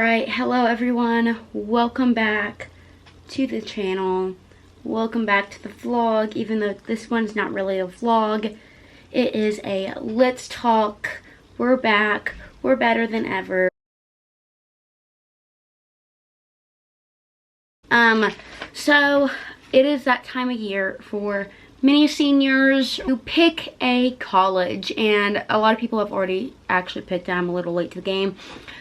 Alright, hello everyone. Welcome back to the channel. Welcome back to the vlog, even though this one's not really a vlog. It is a let's talk. We're back. We're better than ever. So it is that time of year for many seniors who pick a college, and a lot of people have already actually picked it. I'm a little late to the game,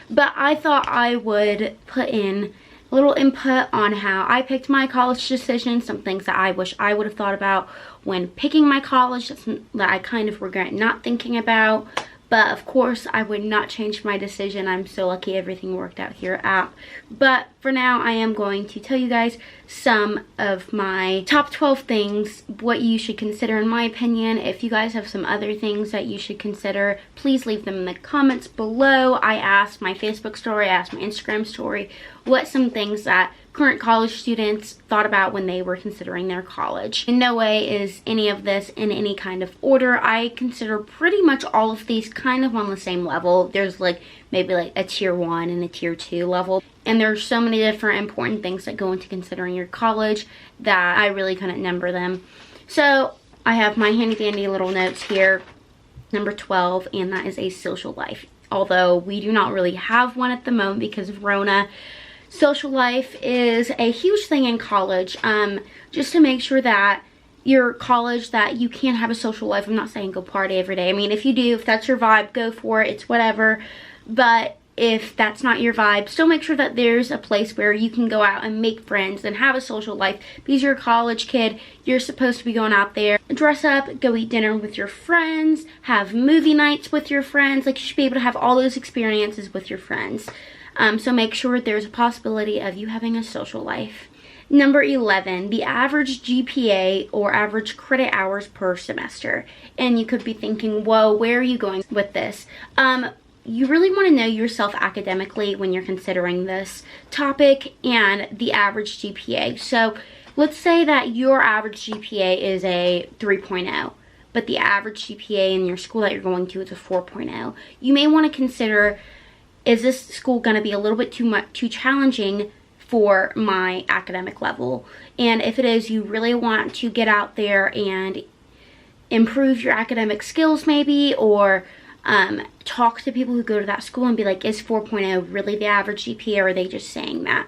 but I thought I would put in a little input on how I picked my college decision, some things that I wish I would have thought about when picking my college that I kind of regret not thinking about. But of course, I would not change my decision. I'm so lucky everything worked out here at App. But for now, I am going to tell you guys some of my top 12 things, what you should consider in my opinion. If you guys have some other things that you should consider, please leave them in the comments below. I asked my Facebook story, I asked my Instagram story, what some things that current college students thought about when they were considering their college. In no way is any of this in any kind of order. I consider pretty much all of these kind of on the same level. There's maybe a tier 1 and a tier 2 level. And there's so many different important things that go into considering your college that I really couldn't number them. So I have my handy dandy little notes here. Number 12, and that is a social life. Although we do not really have one at the moment because of Rona. Social life is a huge thing in college, just to make sure that your college, that you can have a social life. I'm not saying go party every day. I mean, if you do, if that's your vibe, go for it. It's whatever. But if that's not your vibe, still make sure that there's a place where you can go out and make friends and have a social life. Because you're a college kid, you're supposed to be going out there, dress up, go eat dinner with your friends, have movie nights with your friends. You should be able to have all those experiences with your friends. So make sure there's a possibility of you having a social life. Number 11, the average GPA or average credit hours per semester. And you could be thinking, whoa, where are you going with this? You really want to know yourself academically when you're considering this topic and the average GPA. So let's say that your average GPA is a 3.0. But the average GPA in your school that you're going to is a 4.0. You may want to consider, is this school going to be a little bit too challenging for my academic level? And if it is, you really want to get out there and improve your academic skills maybe, or talk to people who go to that school and be like, is 4.0 really the average GPA, or are they just saying that?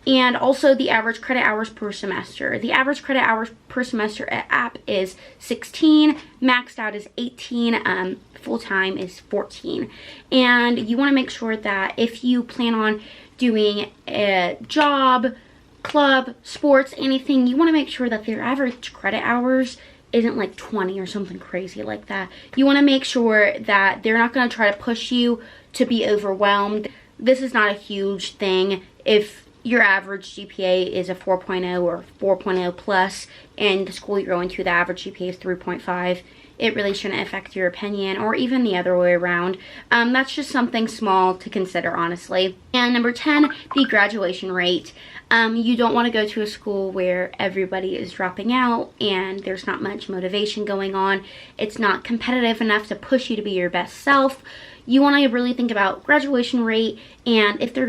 And also the average credit hours per semester. The average credit hours per semester at App is 16, maxed out is 18, full-time is 14. And you want to make sure that if you plan on doing a job, club, sports, anything, you want to make sure that their average credit hours isn't like 20 or something crazy like that. You want to make sure that they're not going to try to push you to be overwhelmed. This is not a huge thing. If your average GPA is a 4.0 or 4.0 plus, and the school you're going to, the average GPA is 3.5, it really shouldn't affect your opinion, or even the other way around. That's just something small to consider, honestly. And number 10, the graduation rate. You don't want to go to a school where everybody is dropping out and there's not much motivation going on. It's not competitive enough to push you to be your best self. You want to really think about graduation rate, and if their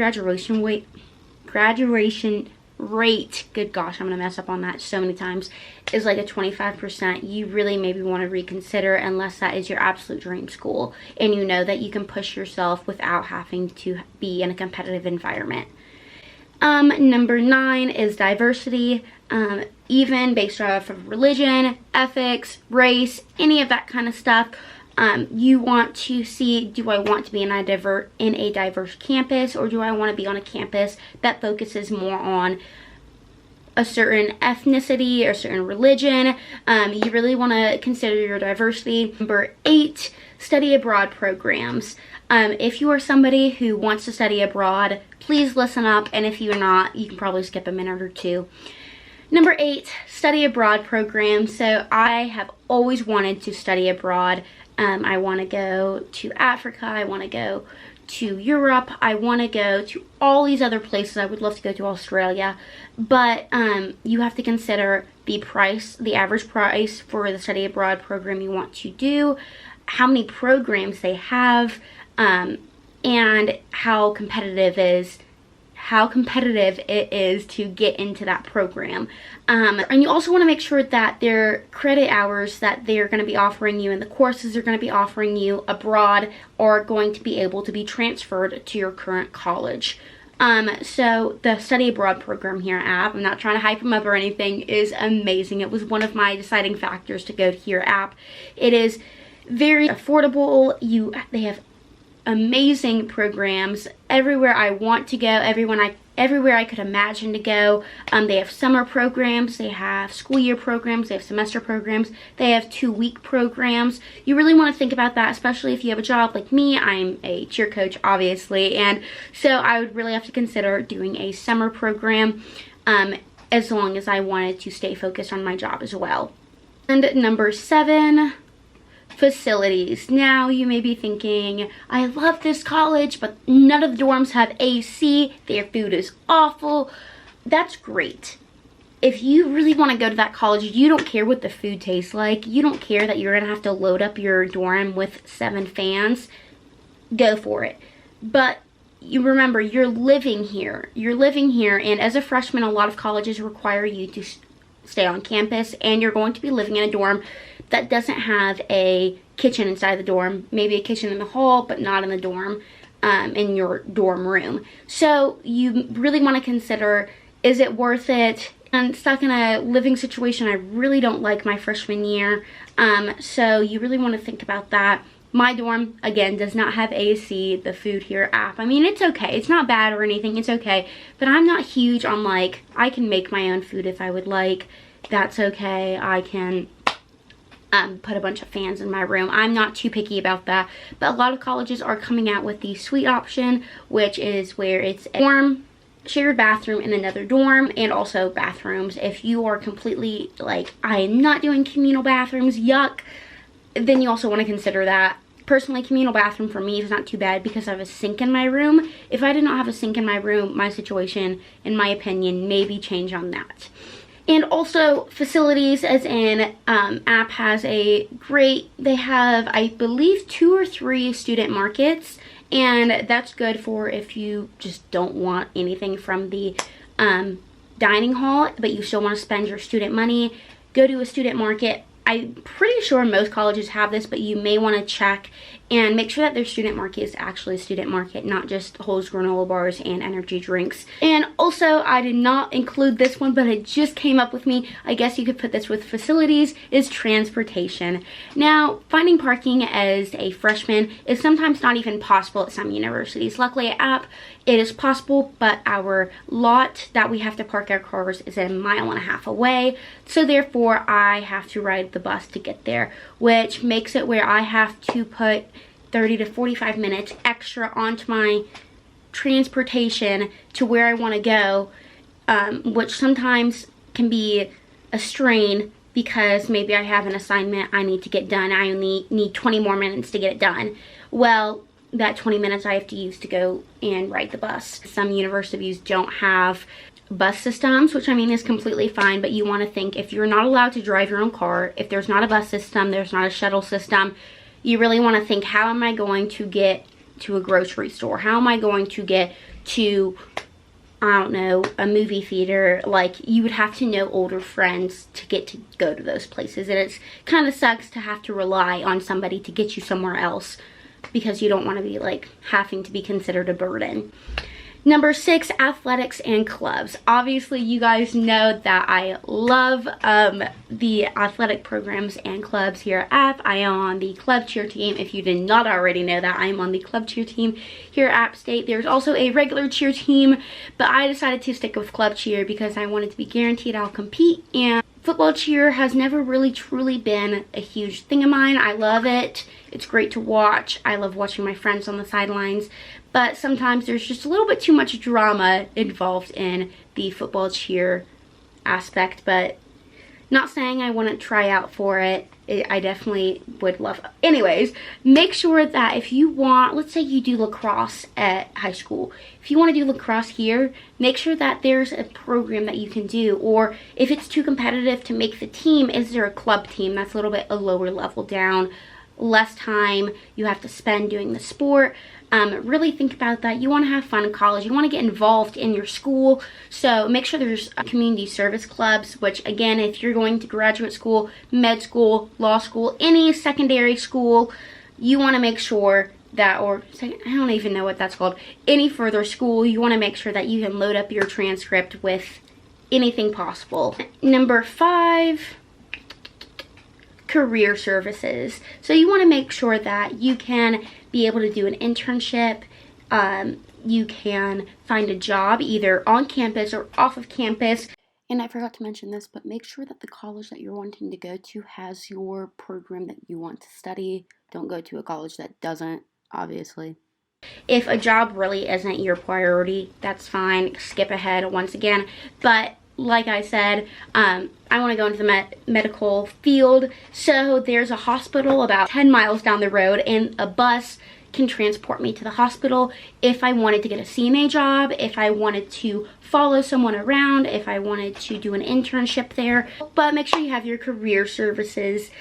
graduation rate, good gosh, I'm gonna mess up on that so many times, is like a 25%, you really maybe want to reconsider, unless that is your absolute dream school and you know that you can push yourself without having to be in a competitive environment. Number 9 is diversity. Even based off of religion, ethics, race, any of that kind of stuff. You want to see, do I want to be in a diverse campus, or do I want to be on a campus that focuses more on a certain ethnicity or a certain religion? You really want to consider your diversity. Number 8, study abroad programs. If you are somebody who wants to study abroad, please listen up, and if you're not, you can probably skip a minute or two. Number 8, study abroad programs. So I have always wanted to study abroad. I want to go to Africa, I want to go to Europe, I want to go to all these other places. I would love to go to Australia, but you have to consider the price, the average price for the study abroad program you want to do, how many programs they have, and how competitive is how competitive it is to get into that program. And you also want to make sure that their credit hours that they're going to be offering you and the courses they're going to be offering you abroad are going to be able to be transferred to your current college. So the study abroad program here at App, I'm not trying to hype them up or anything, is amazing. It was one of my deciding factors to go to here at App. It is very affordable. They have amazing programs everywhere I want to go, everywhere I could imagine to go. They have summer programs, they have school year programs, they have semester programs, they have 2-week programs. You really want to think about that, especially if you have a job like me. I'm a cheer coach, obviously, and so I would really have to consider doing a summer program, as long as I wanted to stay focused on my job as well. And number 7, facilities. Now you may be thinking, I love this college, but none of the dorms have AC, their food is awful. That's great. If you really want to go to that college, you don't care what the food tastes like, you don't care that you're gonna have to load up your dorm with 7 fans, go for it. But you remember, you're living here, and as a freshman, a lot of colleges require you to stay on campus, and you're going to be living in a dorm that doesn't have a kitchen inside the dorm, maybe a kitchen in the hall, but not in the dorm, in your dorm room. So you really want to consider, is it worth it? I'm stuck in a living situation I really don't like my freshman year, so you really want to think about that. My dorm, again, does not have AC. The food here at App, I mean, it's okay. It's not bad or anything. It's okay. But I'm not huge on, like, I can make my own food if I would like. That's okay. I can put a bunch of fans in my room. I'm not too picky about that. But a lot of colleges are coming out with the suite option, which is where it's a dorm, shared bathroom in another dorm, and also bathrooms. If you are completely like, I am not doing communal bathrooms, yuck, then you also want to consider that. Personally, communal bathroom for me is not too bad because I have a sink in my room. If I did not have a sink in my room, my situation, in my opinion, maybe change on that. And also facilities, as in App has a great, they have, I believe, 2 or 3 student markets, and that's good for if you just don't want anything from the dining hall, but you still want to spend your student money. Go to a student market. I'm pretty sure most colleges have this, but you may want to check and make sure that their student market is actually a student market, not just Whole's granola bars and energy drinks. And also, I did not include this one, but it just came up with me. I guess you could put this with facilities, is transportation. Now, finding parking as a freshman is sometimes not even possible at some universities. Luckily at App, it is possible, but our lot that we have to park our cars is a 1.5 miles away. So therefore, I have to ride the bus to get there, which makes it where I have to put 30 to 45 minutes extra onto my transportation to where I want to go, which sometimes can be a strain because maybe I have an assignment I need to get done. I only need 20 more minutes to get it done. Well, that 20 minutes I have to use to go and ride the bus. Some universities don't have bus systems, which I mean is completely fine, but you want to think, if you're not allowed to drive your own car, if there's not a bus system, there's not a shuttle system, you really want to think, how am I going to get to a grocery store? How am I going to get to, I don't know, a movie theater? Like, you would have to know older friends to get to go to those places, and it's kind of sucks to have to rely on somebody to get you somewhere else because you don't want to be like having to be considered a burden. Number 6, athletics and clubs. Obviously, you guys know that I love the athletic programs and clubs here at App. I am on the club cheer team. If you did not already know that, I am on the club cheer team here at App State. There's also a regular cheer team, but I decided to stick with club cheer because I wanted to be guaranteed I'll compete. And football cheer has never really truly been a huge thing of mine. I love it. It's great to watch. I love watching my friends on the sidelines. But sometimes there's just a little bit too much drama involved in the football cheer aspect. But not saying I wouldn't try out for it. I definitely would love it. Anyways, make sure that if you want, let's say you do lacrosse at high school. If you want to do lacrosse here, make sure that there's a program that you can do. Or if it's too competitive to make the team, is there a club team that's a little bit a lower level down? Less time you have to spend doing the sport. Really think about that. You want to have fun in college. You want to get involved in your school. So make sure there's community service clubs, which again, if you're going to graduate school, med school, law school, any secondary school, you want to make sure that, or I don't even know what that's called, any further school, you want to make sure that you can load up your transcript with anything possible. Number 5, career services. So you want to make sure that you can be able to do an internship. You can find a job either on campus or off of campus. And I forgot to mention this, but make sure that the college that you're wanting to go to has your program that you want to study. Don't go to a college that doesn't, obviously. If a job really isn't your priority, that's fine. Skip ahead once again. But like I said, I want to go into the medical field. So there's a hospital about 10 miles down the road, and a bus can transport me to the hospital if I wanted to get a CNA job, if I wanted to follow someone around, if I wanted to do an internship there. But make sure you have your career services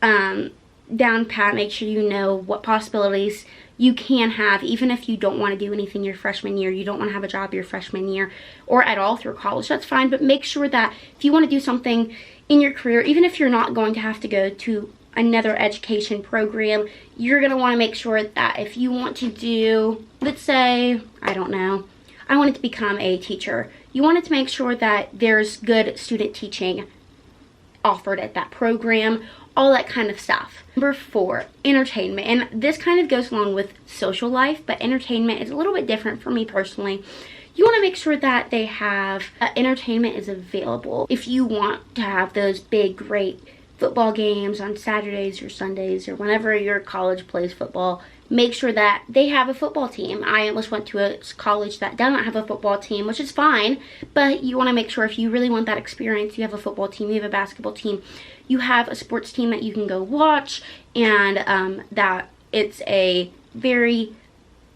down pat. Make sure you know what possibilities you can have, even if you don't want to do anything your freshman year, you don't want to have a job your freshman year or at all through college, that's fine. But make sure that if you want to do something in your career, even if you're not going to have to go to another education program, you're going to want to make sure that if you want to do, let's say, I don't know, I wanted to become a teacher, you wanted to make sure that there's good student teaching offered at that program, all that kind of stuff. Number 4, entertainment. And this kind of goes along with social life, but entertainment is a little bit different for me personally. You want to make sure that they have entertainment is available. If you want to have those big, great football games on Saturdays or Sundays or whenever your college plays football, make sure that they have a football team. I almost went to a college that doesn't have a football team, which is fine, but you want to make sure if you really want that experience, you have a football team, you have a basketball team, you have a sports team that you can go watch, and that it's a very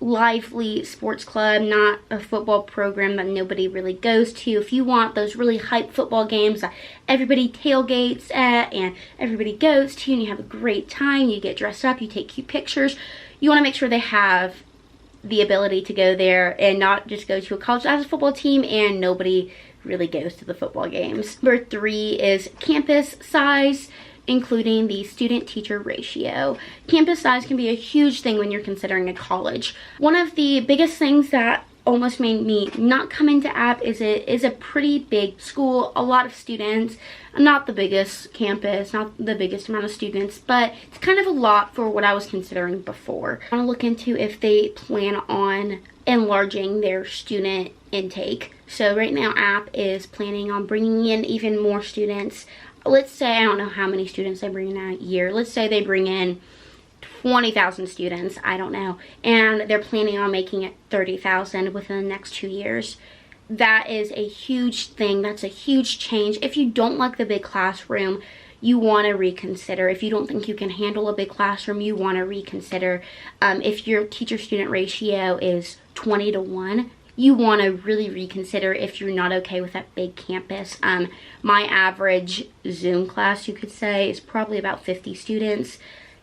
lively sports club, not a football program that nobody really goes to. If you want those really hype football games that everybody tailgates at and everybody goes to and you have a great time, you get dressed up, you take cute pictures, you want to make sure they have the ability to go there and not just go to a college that has a football team and nobody really goes to the football games. Number 3 is campus size, including the student-teacher ratio. Campus size can be a huge thing when you're considering a college. One of the biggest things that almost made me not come into App is it is a pretty big school, a lot of students, not the biggest campus, not the biggest amount of students, but it's kind of a lot for what I was considering before. I want to look into if they plan on enlarging their student intake. So right now App is planning on bringing in even more students. Let's say, I don't know how many students they bring in a year. Let's say they bring in 20,000 students, I don't know, and they're planning on making it 30,000 within the next 2 years. That is a huge thing. That's a huge change. If you don't like the big classroom, you want to reconsider. If you don't think you can handle a big classroom, you want to reconsider. If your teacher-student ratio is 20-1, you want to really reconsider if you're not okay with that big campus. My average Zoom class, you could say, is probably about 50 students.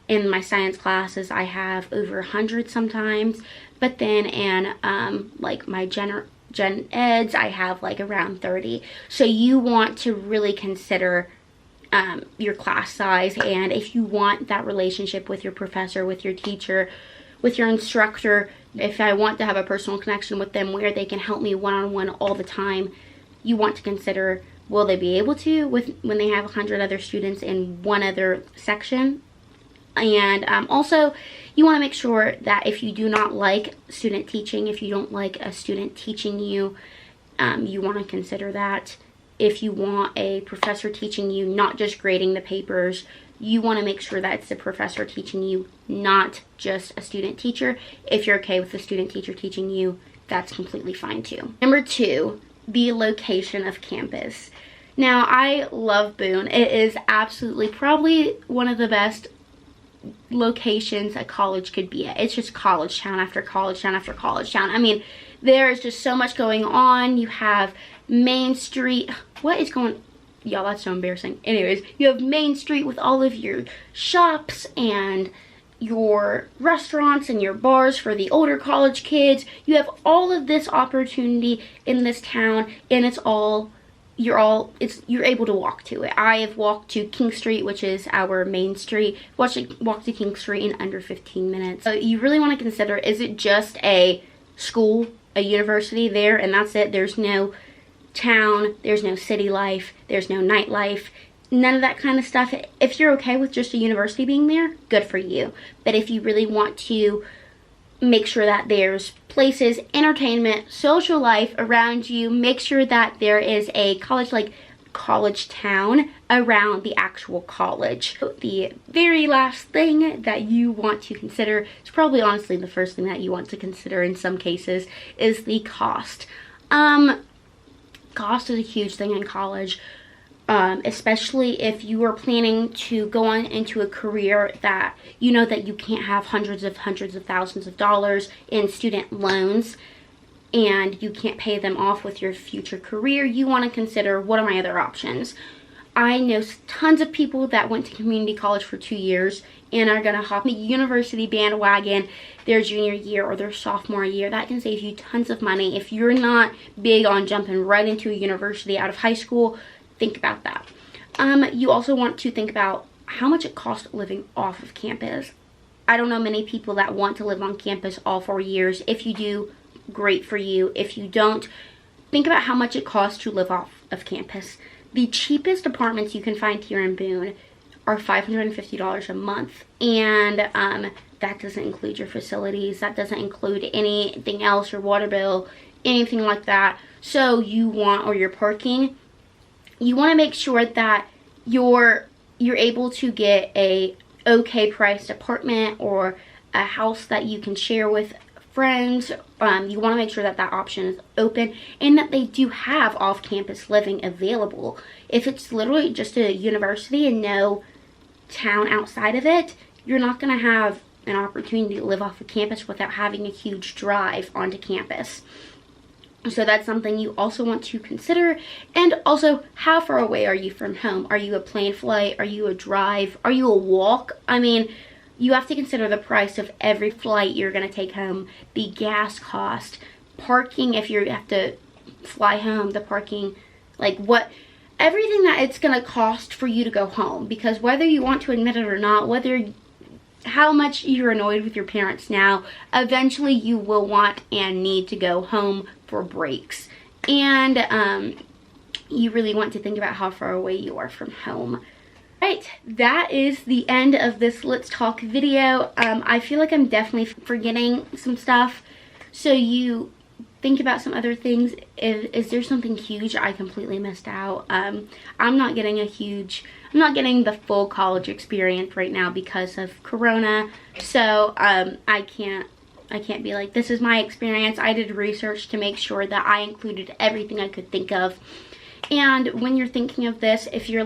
In my science classes, I have over 100 sometimes. But then in like my gen eds, I have like around 30. So you want to really consider your class size, and if you want that relationship with your professor, with your teacher, with your instructor, if I want to have a personal connection with them where they can help me one-on-one all the time, you want to consider, will they be able to when they have 100 other students in one other section? And also, you want to make sure that if you do not like student teaching, if you don't like a student teaching you, you want to consider that. If you want a professor teaching you, not just grading the papers, you want to make sure that it's a professor teaching you, not just a student teacher. If you're okay with the student teacher teaching you, that's completely fine too. Number 2, the location of campus. Now, I love Boone. It is absolutely probably one of the best locations a college could be at. It's just college town after college town after college town. I mean, there is just so much going on. You have Main Street. What is going on? Y'all, that's so embarrassing. Anyways, you have Main Street with all of your shops, and your restaurants and your bars for the older college kids. You have all of this opportunity in this town, and you're able to walk to it. I have walked to King Street, which is our main street. Walked to King Street in under 15 minutes. So you really want to consider, is it just a school, a university there, and that's it? There's no town, there's no city life, there's no nightlife, none of that kind of stuff. If you're okay with just a university being there, good for you. But if you really want to make sure that there's places, entertainment, social life around you, make sure that there is a college town around the actual college. The very last thing that you want to consider, it's probably honestly the first thing that you want to consider in some cases, is the cost. Cost is a huge thing in college. Especially if you are planning to go on into a career that you know that you can't have hundreds of thousands of dollars in student loans and you can't pay them off with your future career. You want to consider, what are my other options? I know tons of people that went to community college for 2 years and are going to hop the university bandwagon their junior year or their sophomore year. That can save you tons of money. If you're not big on jumping right into a university out of high school, think about that. You also want to think about how much it costs living off of campus. I don't know many people that want to live on campus all 4 years. If you do, great for you. If you don't, think about how much it costs to live off of campus. The cheapest apartments you can find here in Boone are $550 a month, and that doesn't include your facilities. That doesn't include anything else, your water bill, anything like that. So or your parking. You want to make sure that you're able to get a okay priced apartment or a house that you can share with friends. You want to make sure that that option is open and that they do have off-campus living available. If it's literally just a university and no town outside of it, you're not going to have an opportunity to live off of campus without having a huge drive onto campus. So that's something you also want to consider. And also, how far away are you from home? Are you a plane flight? Are you a drive? Are you a walk? I mean, you have to consider the price of every flight you're going to take home, the gas cost, parking if you have to fly home, the parking, everything that it's going to cost for you to go home. Because whether you want to admit it or not, how much you're annoyed with your parents now, eventually you will want and need to go home for breaks. And you really want to think about how far away you are from home. Right, that is the end of this Let's Talk video. I feel like I'm definitely forgetting some stuff, so you think about some other things. Is there something huge I completely missed out? I'm not getting the full college experience right now because of Corona, so I can't be like, this is my experience. I did research to make sure that I included everything I could think of. And when you're thinking of this, if you're